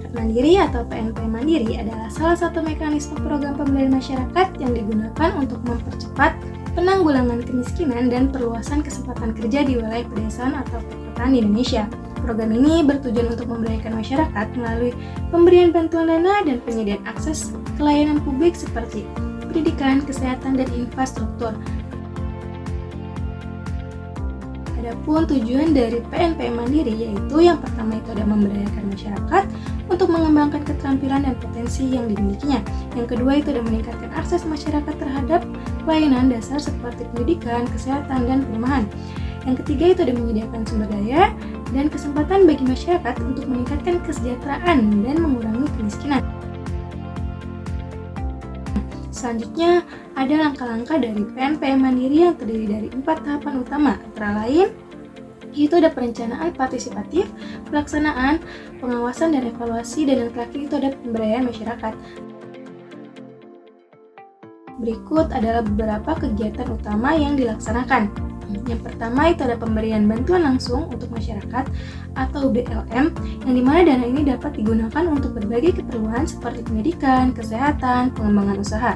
Masyarakat Mandiri atau PNP Mandiri adalah salah satu mekanisme program pemberdayaan masyarakat yang digunakan untuk mempercepat penanggulangan kemiskinan dan perluasan kesempatan kerja di wilayah pedesaan atau perkotaan di Indonesia. Program ini bertujuan untuk memberdayakan masyarakat melalui pemberian bantuan dana dan penyediaan akses ke layanan publik seperti pendidikan, kesehatan, dan infrastruktur. Adapun tujuan dari PNP Mandiri yaitu yang pertama itu ada memberdayakan masyarakat untuk mengembangkan keterampilan dan potensi yang dimilikinya. Yang kedua itu ada meningkatkan akses masyarakat terhadap layanan dasar seperti pendidikan, kesehatan, dan perumahan. Yang ketiga itu ada menyediakan sumber daya dan kesempatan bagi masyarakat untuk meningkatkan kesejahteraan dan mengurangi kemiskinan. Selanjutnya, ada langkah-langkah dari PNP Mandiri yang terdiri dari 4 tahapan utama, antara lain itu ada perencanaan partisipatif, pelaksanaan, pengawasan dan evaluasi, dan yang terakhir itu ada pemberdayaan masyarakat. Berikut adalah beberapa kegiatan utama yang dilaksanakan. Yang pertama itu ada pemberian bantuan langsung untuk masyarakat atau BLM, yang dimana dana ini dapat digunakan untuk berbagai keperluan seperti pendidikan, kesehatan, pengembangan usaha.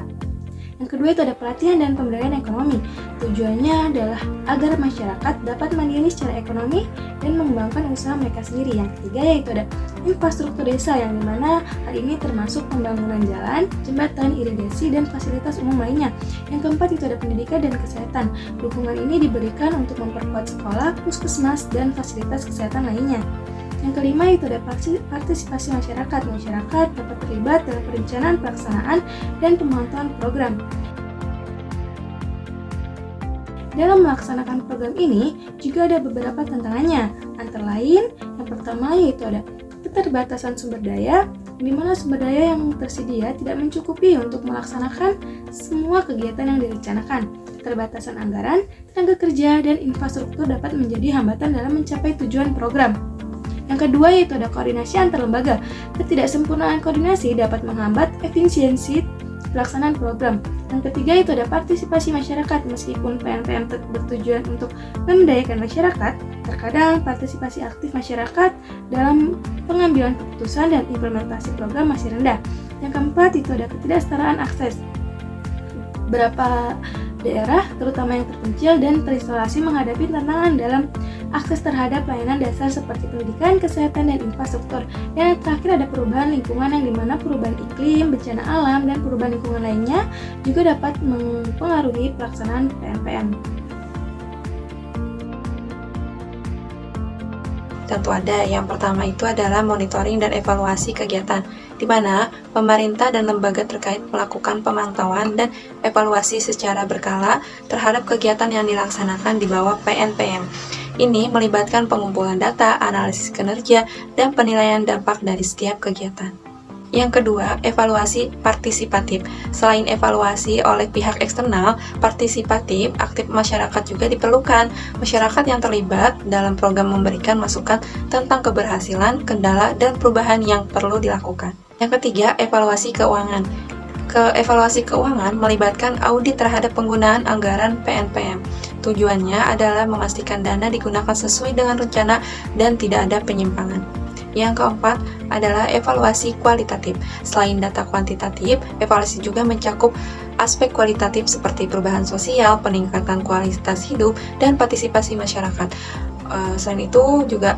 Yang kedua itu ada pelatihan dan pemberdayaan ekonomi. Tujuannya adalah agar masyarakat dapat mandiri secara ekonomi dan mengembangkan usaha mereka sendiri. Yang ketiga yaitu ada infrastruktur desa, yang dimana hal ini termasuk pembangunan jalan, jembatan, irigasi, dan fasilitas umum lainnya. Yang keempat itu ada pendidikan dan kesehatan. Dukungan ini diberikan untuk memperkuat sekolah, puskesmas, dan fasilitas kesehatan lainnya. Yang kelima itu ada partisipasi masyarakat. Masyarakat dapat terlibat dalam perencanaan, pelaksanaan, dan pemantauan program. Dalam melaksanakan program ini juga ada beberapa tantangannya. Antara lain, yang pertama yaitu ada keterbatasan sumber daya, di mana sumber daya yang tersedia tidak mencukupi untuk melaksanakan semua kegiatan yang direncanakan. Keterbatasan anggaran, tenaga kerja, dan infrastruktur dapat menjadi hambatan dalam mencapai tujuan program. Yang kedua yaitu ada koordinasi antar lembaga. Ketidaksempurnaan koordinasi dapat menghambat efisiensi pelaksanaan program. Yang ketiga itu ada partisipasi masyarakat. Meskipun PNPM bertujuan untuk memberdayakan masyarakat, terkadang partisipasi aktif masyarakat dalam pengambilan keputusan dan implementasi program masih rendah. Yang keempat itu ada ketidaksetaraan akses. Beberapa daerah, terutama yang terpencil dan terisolasi, menghadapi tantangan dalam akses terhadap layanan dasar seperti pendidikan, kesehatan, dan infrastruktur. Dan yang terakhir ada perubahan lingkungan, yang dimana perubahan iklim, bencana alam, dan perubahan lingkungan lainnya juga dapat mempengaruhi pelaksanaan PNPM. Tentu ada. Yang pertama itu adalah monitoring dan evaluasi kegiatan, di mana pemerintah dan lembaga terkait melakukan pemantauan dan evaluasi secara berkala terhadap kegiatan yang dilaksanakan di bawah PNPM. Ini melibatkan pengumpulan data, analisis kinerja, dan penilaian dampak dari setiap kegiatan. Yang kedua, evaluasi partisipatif. Selain evaluasi oleh pihak eksternal, partisipatif aktif masyarakat juga diperlukan. Masyarakat yang terlibat dalam program memberikan masukan tentang keberhasilan, kendala, dan perubahan yang perlu dilakukan. Yang ketiga, evaluasi keuangan. Evaluasi keuangan melibatkan audit terhadap penggunaan anggaran PNPM. Tujuannya adalah memastikan dana digunakan sesuai dengan rencana dan tidak ada penyimpangan. Yang keempat adalah evaluasi kualitatif. Selain data kuantitatif, evaluasi juga mencakup aspek kualitatif seperti perubahan sosial, peningkatan kualitas hidup, dan partisipasi masyarakat. Selain itu juga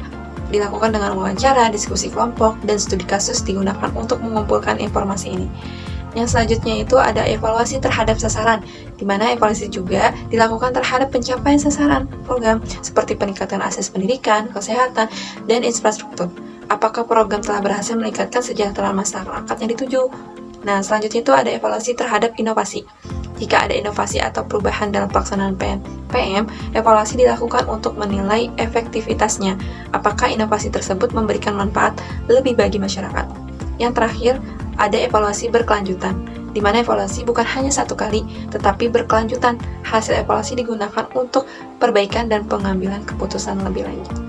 dilakukan dengan wawancara, diskusi kelompok, dan studi kasus digunakan untuk mengumpulkan informasi ini. Yang selanjutnya itu ada evaluasi terhadap sasaran, di mana evaluasi juga dilakukan terhadap pencapaian sasaran program seperti peningkatan akses pendidikan, kesehatan, dan infrastruktur. Apakah program telah berhasil meningkatkan kesejahteraan masyarakat yang dituju? Nah, selanjutnya itu ada evaluasi terhadap inovasi. Jika ada inovasi atau perubahan dalam pelaksanaan PNPM, evaluasi dilakukan untuk menilai efektivitasnya. Apakah inovasi tersebut memberikan manfaat lebih bagi masyarakat? Yang terakhir, ada evaluasi berkelanjutan, di mana evaluasi bukan hanya satu kali, tetapi berkelanjutan. Hasil evaluasi digunakan untuk perbaikan dan pengambilan keputusan lebih lanjut.